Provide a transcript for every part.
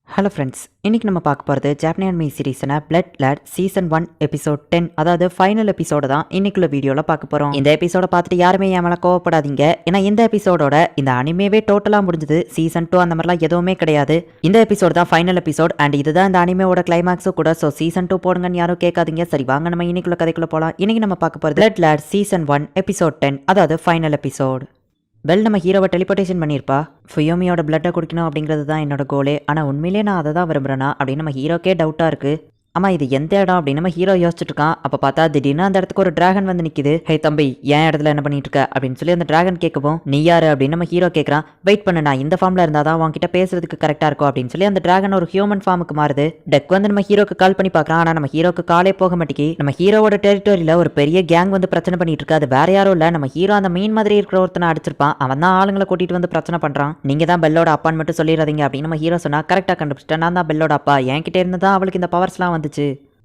Hello friends, இன்னைக்கு நம்ம பார்க்க போகிறது ஜாப்பனி அனிமே சீரீஸான பிளட் லேட் சீசன் 1 எபிசோட் 10, அதாவது ஃபைனல் எபிசோட தான் இன்னைக்குள்ள வீடியோவில் பார்க்க போகிறோம். இந்த எபிசோட பார்த்துட்டு யாருமே என் மேலே கோவப்படாதீங்க. ஏன்னா இந்த எபிசோடோட இந்த அனிமேவே டோட்டலாக முடிஞ்சது. சீசன் 2 அந்த மாதிரிலாம் எதுவுமே கிடையாது. இந்த எபிசோட் தான் ஃபைனல் எபிசோட் அண்ட் இதுதான் இந்த அனிமேவோட கிளைமேக்ஸும் கூட. ஸோ சீசன் 2 போடுங்கன்னு யாரும் கேட்காதீங்க. சரி வாங்க நம்ம இன்னைக்குள்ள கதைக்குள்ள போகலாம். இன்னைக்கு நம்ம பார்க்க போகிறது பிளட் லேட் சீசன் 1 எபிசோட் 10, அதாவது ஃபைனல் எபிசோட். பெல் நம்ம ஹீரோவை டெலிபோர்டேஷன் பண்ணியிருப்பா. ஃபுயோமியோட பிளட்டை குடிக்கணும் அப்படிங்கிறது தான் என்னோட கோலே. ஆனால் உண்மையிலேயே நான் அதை தான் விரும்புகிறேன்னா அப்படின்னு நம்ம ஹீரோக்கே டவுட்டாக இருக்குது. ஆமா இது எந்த இடம் அப்படின்னு நம்ம ஹீரோ யோசிச்சுட்டு இருக்கான். அப்போ பார்த்தா திடீர்னு அந்த இடத்துக்கு ஒரு டிராகன் வந்து நிற்குது. ஹே தம்பி, என் இடத்துல என்ன பண்ணிட்டு இருக்க அப்படின்னு சொல்லி அந்த டிராகன் கேட்கவும், நீ யாரு அப்படின்னு நம்ம ஹீரோ கேட்குறான். வெயிட் பண்ணு, நான் இந்த ஃபார்ம்ல இருந்தால் தான் உன்கிட்ட பேசுறதுக்கு கரெக்டாக இருக்கும் அப்படின்னு சொல்லி அந்த டிராகன் ஒரு ஹியூமன் ஃபார்முக்கு மாறுது. டெக் வந்து நம்ம ஹீரோக்கு கால் பண்ணி பார்க்குறான். ஆனால் நம்ம ஹீரோக்கு காலே போக மாட்டேங்கி. நம்ம ஹீரோவோட டெரிட்டோரியில் ஒரு பெரிய கேங் வந்து பிரச்சனை பண்ணிட்டு இருக்கு. அது வேற யாரும் இல்லை, நம்ம ஹீரோ அந்த மீன் மாதிரி இருக்கிற ஒருத்தனை அடிச்சிருப்பான். அவன் தான் ஆளுங்களை கூட்டிட்டு வந்து பிரச்சனை பண்றான். நீங்க தான் பெல்லோட அப்பான்னு மட்டும் சொல்லிடாதீங்க அப்படின்னு நம்ம ஹீரோ சொன்னா. கரெக்டாக கண்டுபிடிச்சிட்டேன், நான் தான் பெல்லோட அப்பா. என்கிட்ட இருந்து தான் அவளுக்கு இந்த பவர்ஸ்லாம் வந்துச்சு.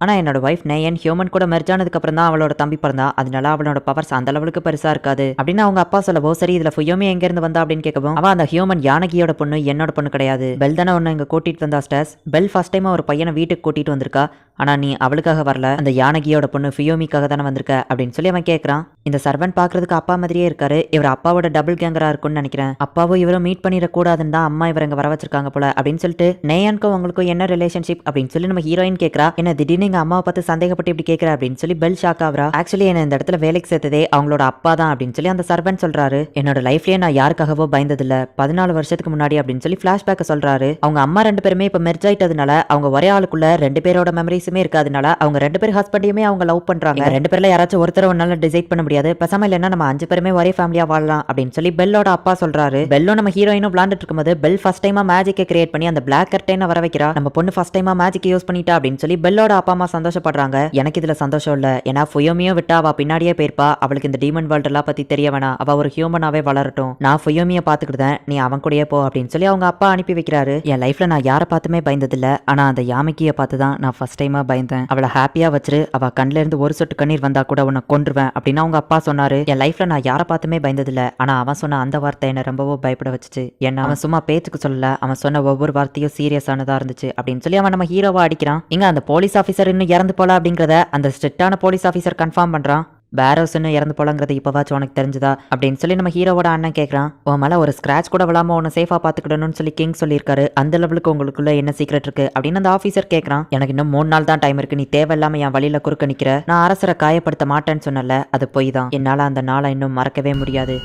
ஆனால் என்னோட ஒய்ஃப் நேயன் ஹியூமன் கூட மெர்ஜ் ஆனதுக்கப்புறம் தான் அவளோட தம்பி பிறந்தா. அதனால அவளோட பவர்ஸ் அந்த அளவுக்கு பெருசா இருக்காது அப்படின்னு அவங்க அப்பா சொல்லவோ, சரி இதுல ஃபுயோமி எங்க இருந்து வந்தா அப்படின்னு கேட்கவும், அவன் அந்த ஹியூமன் யானகியோட பொண்ணு, என்னோட பொண்ணு கிடையாது. பெல் தானே ஒன்று இங்க கூட்டிட்டு வந்தா ஸ்டேஸ். பெல் ஃபர்ஸ்ட் டைமா ஒரு பையனை வீட்டுக்கு கூட்டிட்டு வந்திருக்கா. ஆனா நீ அவளுக்காக வரல, அந்த யானகியோட பொண்ணு ஃபியோமிக்காக தானே வந்திருக்க அப்படின்னு சொல்லி அவன் கேட்கறான். இந்த சர்வன் பாக்குறதுக்கு அப்பா மாதிரியே இருக்காரு. இவர் அப்பாவோட டபுள் கேங்கரா இருக்கும்னு நினைக்கிறேன். அப்பாவும் இவரும் மீட் பண்ணிடக்கூடாதுன்னு தான் அம்மா இவங்க வர வச்சிருக்காங்க போல அப்படின்னு சொல்லிட்டு, நேயனுக்கும் உங்களுக்கும் என்ன ரிலேஷன்ஷிப் அப்படின்னு சொல்லி நம்ம ஹீரோயின் கேட்கறா. என்ன திடீர்னு எங்க அம்மாவை பார்த்து சந்தேகப்பட்டு இப்படி கேட்கற அப்படின்னு சொல்லி பெல் ஷாக் ஆகுறா. ஆக்சுவலி என்ன இந்த இடத்துல வேலைக்கு சேர்த்ததே அவங்களோட அப்பா தான் அப்படின்னு சொல்லி அந்த சர்வன் சொல்றாரு. என்னோட லைஃப்லயே நான் யாருக்காகவோ பயந்ததில்ல, 14 வருஷத்துக்கு முன்னாடி அப்படின்னு சொல்லி பிளாஷ்பேக் சொல்றாரு. அவங்க அம்மா 2 பேருமே இப்ப மெர்ஜ் ஆயிட்டதுனால அவங்க ஒரே ஆளுக்குள்ள 2 பேரோட மெமரிஸுமே இருக்காது. அவங்க 2 பேர் ஹஸ்பண்டையுமே அவங்க லவ் பண்றாங்க. 2 பேர்ல யாராச்சும் ஒருத்தர் ஒன்னால டிசைட் பண்ண முடியாது. பேசாம இல்லைன்னா நம்ம 5 பேருமே ஒரே ஃபேமிலியா வாழலாம் அப்படின்னு சொல்லி பெல்லோட அப்பா சொல்றாரு. பெல்லோ நம்ம ஹீரோயினும் விளையாண்டுட்டு இருக்கும்போது பெல் ஃபர்ஸ்ட் டைமா மேஜிக்கை கிரியேட் பண்ணி அந்த பிளாக் கர்டைனை வர வைக்கிறா. நம்ம பொண்ணு ஃபர்ஸ்ட் டைமா மேஜிக் யூஸ் பண்ணிட்டா அப்படின்னு சொல்லி பெல்லோட அப்பா அம்மா சந்தோஷப்படுறாங்க. எனக்கு இதுல சந்தோஷம் இல்ல, ஏன்னா ஃபுயோமியோ விட்டா அவ பின்னாடியே போயிருப்பா. அவளுக்கு இந்த டீமன் வேர்ல்ட் எல்லாம் பத்தி தெரிய வேணாம், அவ ஒரு ஹியூமனாவே வளரட்டும். நான் ஃபுயோமியை பாத்துக்கிட்டேன், நீ அவன் கூடயே போ அப்படின்னு சொல்லி அவங்க அப்பா அனுப்பி வைக்கிறாரு. என் லைஃப்ல நான் யாரை பார்த்துமே பயந்ததில்ல, ஆனா அந்த யாமிக்கியை பார்த்து தான் நான் ஃபர்ஸ்ட் டைமா பயந்தேன். அவளை ஹாப்பியா வச்சிரு, அவ கண்ல இருந்து ஒரு சொட்டு கண்ணீர் வந்தா கூட உன்னை கொன்றுவேன் அப்படின்னு அவங்க அப்பா சொன்னாரு. என் லைஃப்ல நான் யாரை பார்த்துமே பயந்ததில்ல, ஆனா அவன் சொன்ன அந்த வார்த்தை என்ன ரொம்பவும் பயப்பட வச்சுச்சு. ஏன்னா அவன் சும்மா பேச்சுக்கு சொல்லல, அவன் சொன்ன ஒவ்வொரு வார்த்தையும் சீரியஸானதா இருந்துச்சு அப்படின்னு சொல்லி அவன் நம்ம ஹீரோவா அடிக்கிறான். இங்க அந்த போலீஸ் ஆஃபீஸர் இன்னும் இறந்து போல அப்படிங்கறத அந்த ஸ்ட்ரிக்டான போலீஸ் ஆஃபீஸர் கன்ஃபார்ம் பண்றான். பேரோஸ்ன்னு இறந்து போலங்கிறது இப்போவாச்சும் உனக்கு தெரிஞ்சுதா அப்படின்னு சொல்லி நம்ம ஹீரோவோட அண்ணன் கேட்குறான். உன் மேலே ஒரு ஸ்க்ராட்ச் கூட விழாம உன்னை சேஃபாக பார்த்துக்கிடணும்னு சொல்லி கிங் சொல்லியிருக்காரு. அந்த லெவலுக்கு உங்களுக்குள்ள என்ன சீக்ரெட் இருக்கு அப்படின்னு அந்த ஆஃபீஸர் கேட்குறான். எனக்கு இன்னும் 3 நாள் தான் டைம் இருக்கு, நீ தேவையில்லாம என் வழியில குறுக்க நிற்கிற. நான் அரசரை காயப்படுத்த மாட்டேன்னு சொன்னல, அது பொய் தான். என்னால் அந்த நாளை இன்னும் மறக்கவே முடியாது.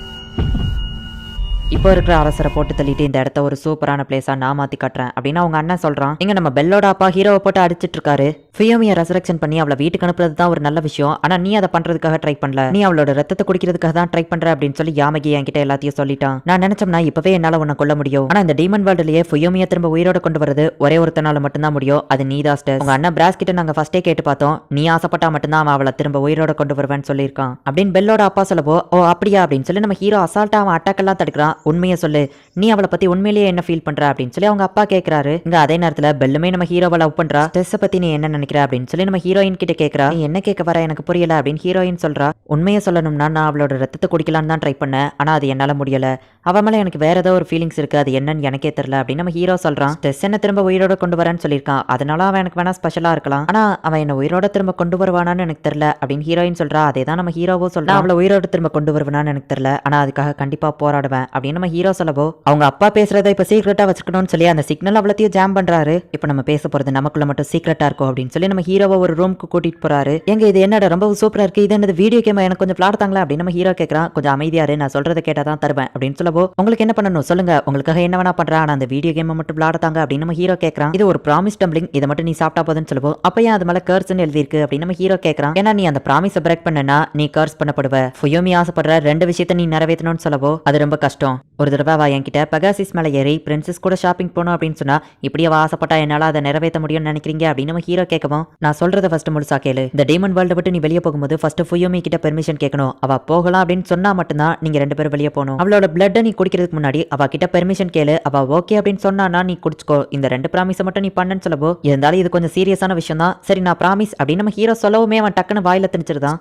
இப்போ இருக்கிற அரசரை போட்டு தள்ளிட்டு இந்த இடத்த ஒரு சூப்பரான பிளேஸா நான் மாத்தி காட்டுறேன் அப்படின்னு அவங்க அண்ணன் சொல்றான். இங்க நம்ம பெல்லோட அப்பா ஹீரோவை போட்டு அடிச்சிட்டு இருக்காரு. ஃபியோமியை ரெசரக்ஷன் பண்ணி அவளை வீட்டுக்கு அனுப்புறது தான் ஒரு நல்ல விஷயம், ஆனா நீ அதை பண்றதுக்காக ட்ரை பண்ணல, நீ அவளோட ரத்தத்தை குடிக்கிறதுக்காக தான் ட்ரை பண்ற அப்படின்னு சொல்லி யாமகி என்கிட்ட எல்லாத்தையும் சொல்லிட்டான். நான் நினைச்சோம்னா இப்பவே என்னால உன்னை கொல்ல முடியும், ஆனா இந்த டீமன் வேர்ல்ட்லயே ஃபியோமியை திரும்ப உயிரோட கொண்டு வரது ஒரே ஒருத்தனால மட்டும்தான் முடியும், அது நீ தான் ஸ்டர். உங்க அண்ணன் பிராஸ் கிட்ட நாங்க ஃபர்ஸ்டே கேட்டு பார்த்தோம், நீ ஆசைப்பட்டா மட்டும்தான் அவன் அவளை திரும்ப உயிரோட கொண்டு வருவேன்னு சொல்லியிருக்கான் அப்படின்னு பெல்லோட அப்பா சொல்லவோ, ஓ அப்படியா அப்படின்னு சொல்லி நம்ம ஹீரோ அசால்ட்டா அவன் அட்டாக் எல்லாம் தடுக்கிறான். உண்மையை சொல்லு, நீ அவளை பத்தி உண்மையிலேயே என்ன ஃபீல் பண்ற அப்படின்னு சொல்லி அவங்க அப்பா கேட்கறாரு. இங்க அதே நேரத்துல பெல்லுமே நம்ம ஹீரோவை லவ் பண்றா. ஸ்ட்ரெஸ் பத்தி நீ என்ன நினைக்கிற அப்படின்னு சொல்லி நம்ம ஹீரோயின் கிட்ட கேட்கறா. நீ என்ன கேட்க வர எனக்கு புரியல அப்படின்னு ஹீரோயின் சொல்றா. உண்மையை சொல்லணும்னா நான் அவளோட ரத்தத்தை குடிக்கலான்னு தான் ட்ரை பண்ணேன், ஆனா அது என்னால முடியல. அவ மேல எனக்கு வேற ஏதோ ஒரு ஃபீலிங்ஸ் இருக்கு, அது என்னன்னு எனக்கே தெரியல அப்படின்னு நம்ம ஹீரோ சொல்றான். ஸ்ட்ரெஸ் என்ன திரும்ப உயிரோட கொண்டு வரேன்னு சொல்லியிருக்கான், அதனால அவன் எனக்கு வேணா ஸ்பெஷலா இருக்கலாம், ஆனா அவன் என்ன உயிரோட திரும்ப கொண்டு வருவானான்னு எனக்கு தெரியல அப்படின்னு ஹீரோயின் சொல்றா. அதே தான் நம்ம ஹீரோவோ சொல்றான். அவளை உயிரோட திரும்ப கொண்டு வருவானான்னு எனக்கு தெரியல, ஆனா அதுக்காக கண்டிப்பா போராடுவேன் அப்படின்னு நம்ம ஹீரோ சொல்லவோ, அவங்க அப்பா பேசுறதை இப்ப சீக்கிரட்டா வச்சுக்கணும்னு சொல்லி அந்த சிக்னல் அவ்வளத்தையும் ஜாம் பண்றாரு. இப்ப நம்ம பேச போறது நமக்குள்ள மட்டும் சீக்கிரட்டா இருக்கும் அப்படின்னு சொல்லி நம்ம ஹீரோவை ஒரு ரூமுக்கு கூட்டிட்டு போறாரு. எங்க இது என்னடா ரொம்ப சூப்பரா இருக்கு, இது என்னது வீடியோ கேம், எனக்கு கொஞ்சம் விளாடுத்தாங்களா அப்படின்னு நம்ம ஹீரோ கேட்கறான். கொஞ்சம் அமைதியாரு, நான் சொல்றதை கேட்டா தான் தருவேன் அப்படின்னு சொல்லவோ, உங்களுக்கு என்ன பண்ணணும் சொல்லுங்க, உங்களுக்காக என்ன வேணா பண்றேன், ஆனா அந்த வீடியோ கேம் மட்டும் விளாடத்தாங்க அப்படின்னு நம்ம ஹீரோ கேட்கறான். இது ஒரு ப்ராமிஸ் டம்ப்ளிங், இதை மட்டும் நீ சாப்பிட்டா போதுன்னு சொல்லவோ, அப்ப ஏன் அது மேல கர்ஸ்ன்னு எழுதி இருக்கு அப்படின்னு நம்ம ஹீரோ கேட்கறான். ஏன்னா நீ அந்த ப்ராமிஸை பிரேக் பண்ணனா நீ கர்ஸ் பண்ணப்படுவ. ஃபுயோமி ஆசைப்படுற 2 விஷயத்தை நீ நிறைவேற்றணும்னு சொல்லவோ அது ரொம்ப கஷ்டம். ஒரு தடவை வா என்கிட்ட பெகாசிஸ் மேல ஏறி பிரின்சஸ் கூட ஷாப்பிங் போகணும் அப்படின்னு சொன்னா இப்படி அவ ஆசைப்பட்டா என்னால அதை நிறைவேற்ற முடியும்னு நினைக்கிறீங்க அப்படின்னு நம்ம ஹீரோ கேட்க கேட்கவும், நான் சொல்றத ஃபர்ஸ்ட் முழுசா கேளு. இந்த டீமன் வேர்ல்ட விட்டு நீ வெளியே போகும்போது ஃபர்ஸ்ட் ஃபுயோமி கிட்ட பெர்மிஷன் கேட்கணும். அவ போகலாம் அப்படின்னு சொன்னா மட்டும்தான் நீங்க 2 பேரும் வெளியே போகணும். அவளோட பிளட்டை நீ குடிக்கிறதுக்கு முன்னாடி அவ கிட்ட பெர்மிஷன் கேளு. அவ ஓகே அப்படின்னு சொன்னானா நீ குடிச்சுக்கோ. இந்த 2 ப்ராமிஸை மட்டும் நீ பண்ணன்னு சொல்லவோ, இருந்தாலும் இது கொஞ்சம் சீரியஸான விஷயம் தான். சரி நான் ப்ராமிஸ் அப்படின்னு நம்ம ஹீரோ சொல்லவுமே அவன் டக்குன்னு வாயில திணிச்சிருதான்.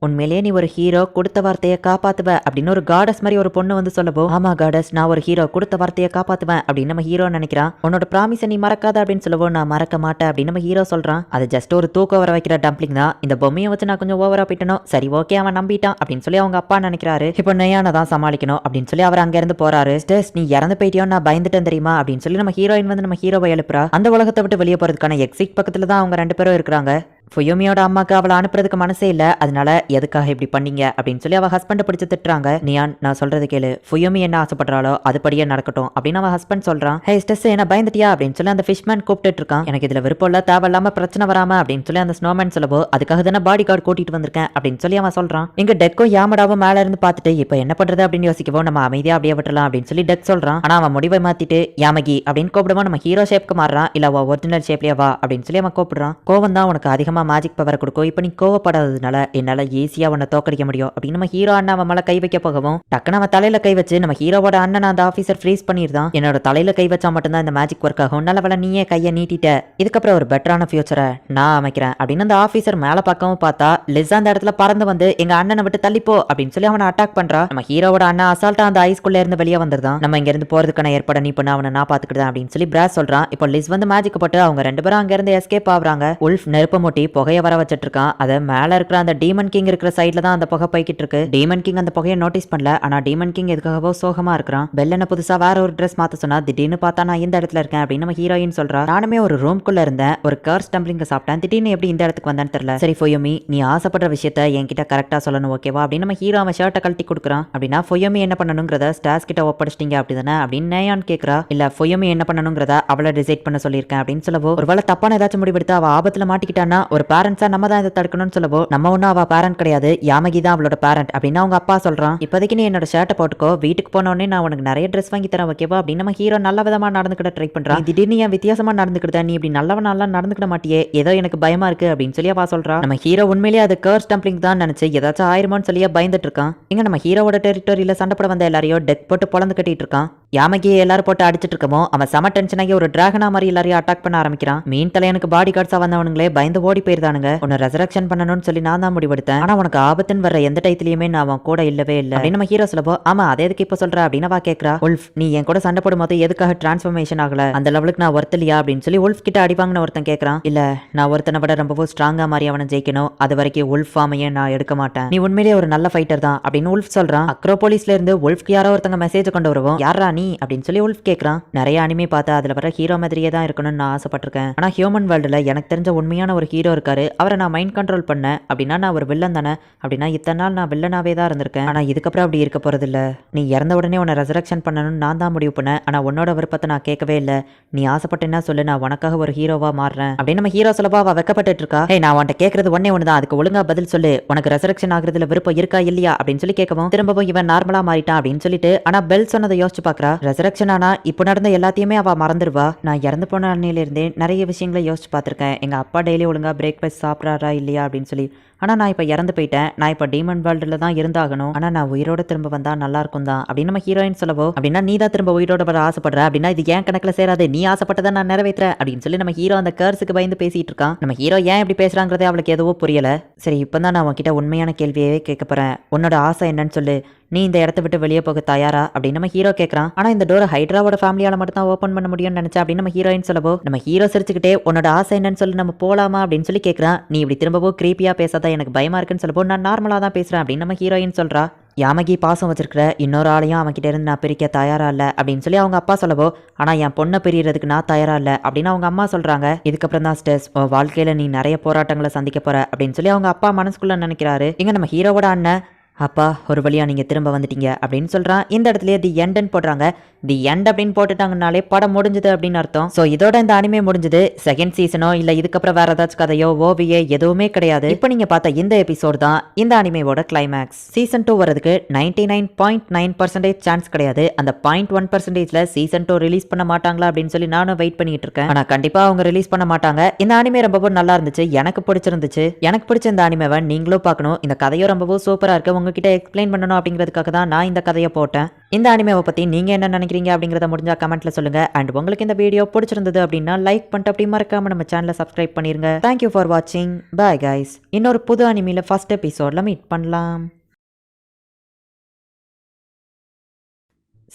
உண்மையிலேயே நீ ஒரு ஹீரோ, கொடுத்த வார்த்தையை காப்பாத்துவ அப்படின்னு ஒரு காடஸ் மாதிரி ஒரு பொண்ணு வந்து சொல்லவோ, ஆமா காடஸ் நான் ஒரு ஹீரோ, கொடுத்த வார்த்தையை காப்பாத்துவேன் அப்படின்னு நம்ம ஹீரோ நினைக்கிறான். உன்னோட ப்ராமிஸை நீ மறக்காத அப்படின்னு சொல்லவோ, நான் மறக்க மாட்டேன் அப்படின்னு நம்ம ஹீரோ சொல்றான். அது ஜஸ்ட் ஒரு தூக்கம் வர வைக்கிற டம்ப்ளிங் தான். இந்த பொம்மையை வச்சு நான் கொஞ்சம் ஓவரா போயிட்டனும். சரி ஓகே அவன் நம்பிட்டான் அப்படின்னு சொல்லி அவங்க அப்பா நினைக்கிறாரு. இப்போ நையானை தான் சமாளிக்கணும் அப்படின்னு சொல்லி அவர் அங்க இருந்து போறாரு. நீ இறந்து போயிட்டியோ நான் பயந்துட்டேன் தெரியுமா அப்படின்னு சொல்லி நம்ம ஹீரோயின் வந்து நம்ம ஹீரோவை எழுப்புறா. அந்த உலகத்தை விட்டு வெளியே போறதுக்கான எக்ஸிட் பக்கத்துல தான் அவங்க 2 பேரும் இருக்கிறாங்க. ஃபுயோமியோட அம்மாக்கு அவளை அனுப்புறதுக்கு மனசே இல்ல. அதனால எதுக்காக இப்படி பண்ணீங்க அப்படின்னு சொல்லி அவ ஹஸ்பண்டை பிடிச்சு திட்டுறாங்க. நியான் நான் சொல்றது கேளு, ஃபுயோமி என்ன ஆசைப்படுறாளோ அதுபடியே நடக்கட்டும் அப்படின்னு அவ ஹஸ்பண்ட் சொல்றான். ஹே ஸ்டெஸ் என்ன பயந்துட்டியா அப்படின்னு சொல்லி அந்த ஃபிஷ்மேன் கூப்பிட்டு இருக்கான். எனக்கு இதுல விருப்பம் இல்ல, தேவையில்லாம பிரச்சனை வராம அப்படின்னு சொல்லி அந்த ஸ்னோமேன் சொல்லவோ, அதுக்காக தானே பாடி கார்டு கூட்டிட்டு வந்திருக்கேன் அப்படின்னு சொல்லி அவன் சொல்றான். இங்க டெக்கும் யாமடாவும் மேல இருந்து பார்த்துட்டு இப்ப என்ன பண்றது அப்படின்னு யோசிக்கவோ, நம்ம அமைதியா அப்படியே விட்டுலாம் அப்படின்னு சொல்லி டெக் சொல்றான். ஆனா அவன் முடிவை மாத்திட்டு யாமகி அப்படின்னு கூப்பிடுவான். நம்ம ஹீரோ ஷேப்க்கு மாறான். இல்ல ஒரிஜினல் ஷேப்லயே வா அப்படின்னு சொல்லி அவன் கூப்பிடுறான். கோவம் தான் உனக்கு அதிகமா மேஜிக் பவர் கொடுக்கும். இப்போ நீ கோவப்படாததுனால என்னால ஈஸியா உன்னை தோக்கடிக்க முடியும் அப்படின்னு நம்ம ஹீரோ அண்ணா அவன் மேல கை வைக்க போகவும், டக்குனு அவன் தலையில கை வச்சு நம்ம ஹீரோவோட அண்ணன் அந்த ஆபீசர் ஃப்ரீஸ் பண்ணிருந்தான். என்னோட தலையில கை வச்சா மட்டும்தான் இந்த மேஜிக் ஒர்க் ஆகும். நல்ல நீயே கையை நீட்டிட்ட, இதுக்கப்புறம் ஒரு பெட்டரான ஃபியூச்சரை நான் அமைக்கிறேன் அப்படின்னு அந்த ஆபீசர் மேல பக்கமும் பார்த்தா லிஸ் அந்த இடத்துல பறந்து வந்து எங்க அண்ணனை விட்டு தள்ளிப்போ அப்படின்னு சொல்லி அவனை அட்டாக் பண்றா. நம்ம ஹீரோவோட அண்ணா அசால்ட்டா அந்த ஐஸ்குள்ள இருந்து வெளியே வந்துருதான். நம்ம இங்க இருந்து போறதுக்கான ஏற்பாடு நீ பண்ண, அவனை நான் பாத்துக்கிட்டேன் அப்படின்னு சொல்லி பிராஸ் சொல்றான். இப்போ லிஸ் வந்து மேஜிக் போட்டு அவங்க 2 பேரும் அங்க இருந்து எஸ்கேப் ஆகுறாங்க. உல்ஃப் நெருப்பு மூட்டி புகைய வர வச்சிட்டு இருக்கான். அத மேல இருக்கிற அந்த டீமன் கிங் இருக்கிற சைடுல தான் அந்த புகை போய்கிட்டு இருக்கு. டீமன் கிங் அந்த புகையை நோட்டீஸ் பண்ணல. ஆனா டீமன் கிங் எதுக்காகவோ சோகமா இருக்கிறான். பெல்லன புதுசா வேற ஒரு ட்ரெஸ் மாத்த சொன்னா திடீர்னு பார்த்தா நான் இந்த இடத்துல இருக்கேன் அப்படின்னு நம்ம ஹீரோயின் சொல்றா. நானுமே ஒரு ரூம்குள்ள இருந்தேன், ஒரு கர்ஸ் டம்ப்ளிங்க சாப்பிட்டேன், திடீர்னு எப்படி இந்த இடத்துக்கு வந்தேன்னு தெரியல. சரி ஃபுயோமி நீ ஆசைப்படுற விஷயத்த என்கிட்ட கரெக்டா சொல்லணும் ஓகேவா அப்படின்னு நம்ம ஹீரோ அவன் ஷர்ட்டை கழட்டி கொடுக்குறான். அப்படின்னா ஃபுயோமி என்ன பண்ணணுங்கிறத ஸ்டாஸ் கிட்ட ஒப்படைச்சிட்டீங்க அப்படிதானே அப்படின்னு நேயான் கேட்கறா. இல்ல ஃபுயோமி என்ன பண்ணணுங்கிறத அவளை டிசைட் பண்ண சொல்லியிருக்கேன் அப்படின்னு சொல்லவோ, ஒருவேளை தப்பான ஏதாச்சும் முடிவெடுத்து அவ ஆபத்துல மாட்டிக்கிட்டானா ஒரு பேரண்ட்ஸா நம்ம தான் இதை தடுக்கணும்னு சொல்லவோ, நம்ம ஒன்னும் அவ பேரண்ட் கிடையாது, யாமகி தான் அவளோட பேரண்ட் அப்படின்னு அவங்க அப்பா சொல்றான். இப்போதைக்கு நீ என்னோட ஷர்ட்டை போட்டுக்கோ, வீட்டுக்கு போனோடனே நான் உனக்கு நிறைய ட்ரெஸ் வாங்கி தரேன் ஓகேவா அப்படின்னு நம்ம ஹீரோ நல்ல விதமா நடந்துக்கிட்ட ட்ரை பண்றான். திடீர்னு என் வித்தியாசமா நடந்துக்கிட்ட, நீ இப்படி நல்லவனாலாம் நடந்துக்கிட மாட்டியே, ஏதோ எனக்கு பயமா இருக்கு அப்படின்னு சொல்லி அவ சொல்றா. நம்ம ஹீரோ உண்மையிலேயே அது கர்ஸ் டம்ப்ளிங் தான் நினைச்சு ஏதாச்சும் ஆயிருமோன்னு சொல்லி பயந்துட்டு இருக்கான். இங்க நம்ம ஹீரோவோட டெரிட்டரியில சண்டை போட வந்த எல்லாரையும் டெக் போட்டு பொழந்து கட்டிட்டு இருக்கான். யாமகியை எல்லாரும் போட்டு அடிச்சிட்டு இருக்கமோ அவன் செம டென்ஷன் ஆகி ஒரு டிராகனா மாதிரி எல்லாரையும் அட்டாக் பண்ண ஆரம்பிக்கிறான். மீன் தலையனுக்கு பாடி கார்ட்ஸா வந்தவனுங்களே பயந்து ஓடி போயிருந்தானுங்க. உன்னை ரெசரக்ஷன் பண்ணணும்னு சொல்லி நான் தான் முடிவெடுத்தேன். ஆனா உனக்கு ஆபத்துன்னு வர எந்த டைத்திலயுமே நான் அவன் கூட இல்லவே இல்லை அப்படின்னு நம்ம ஹீரோ சொல்லப்போ, ஆமா அதே எதுக்கு இப்ப சொல்ற அப்படின்னு அவ கேட்கறா. உல்ஃப் நீ என் கூட சண்டை போடும் போது எதுக்காக டிரான்ஸ்ஃபர்மேஷன் ஆகல, அந்த லெவலுக்கு நான் ஒர்த் இல்லையா அப்படின்னு சொல்லி உல்ஃப் கிட்ட அடிவாங்கன்னு ஒருத்தன் கேட்கறான். இல்ல நான் ஒருத்தனை விட ரொம்பவும் ஸ்ட்ராங்கா மாதிரி அவனை ஜெயிக்கணும், அது வரைக்கும் உல்ஃப் ஃபார்மையே நான் எடுக்க மாட்டேன், நீ உண்மையிலேயே ஒரு நல்ல ஃபைட்டர் தான் அப்படின்னு உல்ஃப் சொல்றான். அக்ரோபோலிஸ்ல இருந்து உல்ஃப்க்கு யாரோ ஒருத்தங்க மெசேஜ் கொண்டு வருவோம், யாரா நீ அப்படின்னு சொல்லி உல்ஃப் கேட்கறான். நிறைய அனிமே பார்த்தா அதுல வர ஹீரோ மாதிரியே தான் இருக்கணும்னு நான் ஆசைப்பட்டிருக்கேன். ஆனா ஹியூமன் வேர்ல்டுல எனக்கு தெரிஞ்ச உண்மையான ஒரு ஹீரோ இருக்காரு, அவரை நான் மைண்ட் கண்ட்ரோல் பண்ணேன் அப்படின்னா நான் ஒரு வில்லன் தானே, அப்படின்னா இத்தனை நாள் நான் வில்லனாவே தான் இருந்திருக்கேன். ஆனா இதுக்கப்புறம் அப்படி இருக்க போறது இல்ல, நீ இறந்த உடனே உன்னை ரெசரக்ஷன் பண்ணணும்னு நான் தான் முடிவு பண்ணேன். ஆனா உன்னோட விருப்பத்தை நான் கேட்கவே இல்லை, நீ ஆசைப்பட்டேன்னா சொல்லு, நான் உனக்காக ஒரு ஹீரோவா மாறுறேன் அப்படின்னு நம்ம ஹீரோ சொல்லவா அவ வெக்கப்பட்டு இருக்கா. ஹே நான் உன்ட்ட கேட்கறது ஒன்னே ஒண்ணுதான், அதுக்கு ஒழுங்கா பதில் சொல்லு, உனக்கு ரெசரக்ஷன் ஆகுறதுல விருப்பம் இருக்கா இல்லையா அப்படின்னு சொல்லி கேட்கவும், திரும்பவும் இவன் நார்மலா மாறிட்டான் அப்படின்னு சொல்லிட்டு ஆனா பெல் சொன்னதை யோசிச்சு பாக்குறா. ரெசரக்ஷன் ஆனா இப்போ நடந்த எல்லாத்தையுமே அவ மறந்துடுவா. நான் இறந்து போன அன்னையில இருந்தே நிறைய விஷயங்களை யோசிச்சு பார்த்திருக்கேன். எங்க அப்பா டெய்லி ஒழுங்கா பிரேக்ஃபாஸ்ட் சாப்பிட்றாரா இல்லையா அப்படின்னு சொல்லி. ஆனா நான் இப்ப இறந்து போயிட்டேன், நான் இப்ப டீமன் வேர்ல்டுல தான் இருந்தாகணும், ஆனா நான் உயிரோட திரும்ப வந்தா நல்லா இருக்கும் தான் அப்படின்னு நம்ம ஹீரோயின் சொல்லவோ, அப்படின்னா நீ தான் திரும்ப உயிரோட வர ஆசைப்படுற, அப்படின்னா இது ஏன் கணக்குல சேராது, நீ ஆசைப்பட்டதை நான் நிறைவேற்றுறேன் அப்படின்னு சொல்லி நம்ம ஹீரோ அந்த கர்ஸுக்கு பயந்து பேசிட்டு இருக்கான். நம்ம ஹீரோ ஏன் இப்படி பேசுறாங்கிறதே அவளுக்கு எதுவோ புரியல. சரி இப்பதான் நான் உன்கிட்ட உண்மையான கேள்வியே கேட்க போறேன், உன்னோட ஆசை என்னன்னு சொல்லு, நீ இந்த இடத்த விட்டு வெளியே போக தயாரா அப்படின்னு நம்ம ஹீரோ கேட்கறான். ஆனா இந்த டோரை ஹைட்ராவோட ஃபேமிலியால மட்டும் தான் ஓப்பன் பண்ண முடியும்னு நினைச்சா அப்படின்னு நம்ம ஹீரோயின் சொல்லவோ, நம்ம ஹீரோ சிரிச்சுக்கிட்டே உன்னோட ஆசை என்னன்னு சொல்லி நம்ம போலாமா அப்படின்னு சொல்லி கேட்கறான். நீ இப்படி திரும்பவோ கிரீப்பியா பேசாதான் எனக்கு பயமா இருக்குன்னு சொல்லப்போ, நான் நார்மலா தான் பேசுறேன் அப்படின்னு நம்ம ஹீரோயின் சொல்றா. யாமகி பாசம் வச்சிருக்கிற இன்னொரு ஆளையும் அவன்கிட்ட இருந்து நான் பிரிக்க தயாரா இல்ல அப்படின்னு சொல்லி அவங்க அப்பா சொல்லவோ, ஆனா என் பொண்ணை பிரியறதுக்கு நான் தயாரா இல்ல அப்படின்னு அவங்க அம்மா சொல்றாங்க. இதுக்கப்புறம் தான் ஸ்டெஸ் வாழ்க்கையில நீ நிறைய போராட்டங்களை சந்திக்க போற அப்படின்னு சொல்லி அவங்க அப்பா மனசுக்குள்ள நினைக்கிறாரு. இங்க நம்ம ஹீரோவோட அண்ணன், அப்பா ஒரு வழியா நீங்க திரும்ப வந்துட்டீங்க அப்படின்னு சொல்றான். இந்த இடத்துலயே தி எண்டன் போடுறாங்க. தி எண்ட் அப்படின்னு போட்டுட்டாங்கனாலே படம் முடிஞ்சது அப்படின்னு அர்த்தம். ஸோ இதோட இந்த அனிமே முடிஞ்சது. செகண்ட் சீசனோ இல்ல இதுக்கப்புறம் வேற ஏதாச்சும் கதையோ ஓவியே எதுவுமே கிடையாது. இப்போ நீங்க பார்த்த இந்த எபிசோட் தான் இந்த அனிமேவோட கிளைமேக்ஸ். சீசன் 2 வரதுக்கு 99.9% சான்ஸ் கிடையாது. அந்த 0.1%ல சீசன் 2 ரிலீஸ் பண்ண மாட்டாங்களா அப்படின்னு சொல்லி நானும் வெயிட் பண்ணிட்டு இருக்கேன். ஆனா கண்டிப்பா அவங்க ரிலீஸ் பண்ண மாட்டாங்க. இந்த அனிமே ரொம்பவும் நல்லா இருந்துச்சு, எனக்கு பிடிச்சிருந்துச்சு. எனக்கு பிடிச்ச இந்த அனிமேவை நீங்களும் பார்க்கணும். இந்த கதையும் ரொம்பவும் சூப்பரா இருக்கு. உங்ககிட்ட எக்ஸ்பிளைன் பண்ணணும் அப்படிங்கிறதுக்காக தான் நான் இந்த கதையை போட்டேன். இந்த அனிமேவை பத்தி நீங்க என்ன நினைக்கிறீங்க அப்படிங்கறத முடிஞ்சா கமெண்ட்ல சொல்லுங்க. அண்ட் உங்களுக்கு இந்த வீடியோ பிடிச்சிருந்தது அப்படின்னா லைக் பண்ணிட்டு அப்படி மறக்காம நம்ம சேனலை சப்ஸ்கிரைப் பண்ணிருங்க. தேங்க்யூ ஃபார் வாட்சிங். Bye guys. இன்னொரு புது அனிமேல ஃபர்ஸ்ட் எபிசோட்ல மீட் பண்ணலாம்.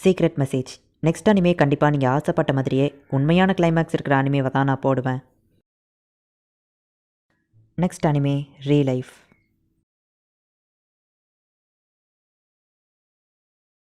Secret message. நெக்ஸ்ட் அனிமே கண்டிப்பா நீங்க ஆசைப்பட்ட மாதிரியே உண்மையான கிளைமேக்ஸ் இருக்கிற அனிமேவை தான் நான் போடுவேன். நெக்ஸ்ட் அனிமே ரீ லைஃப்.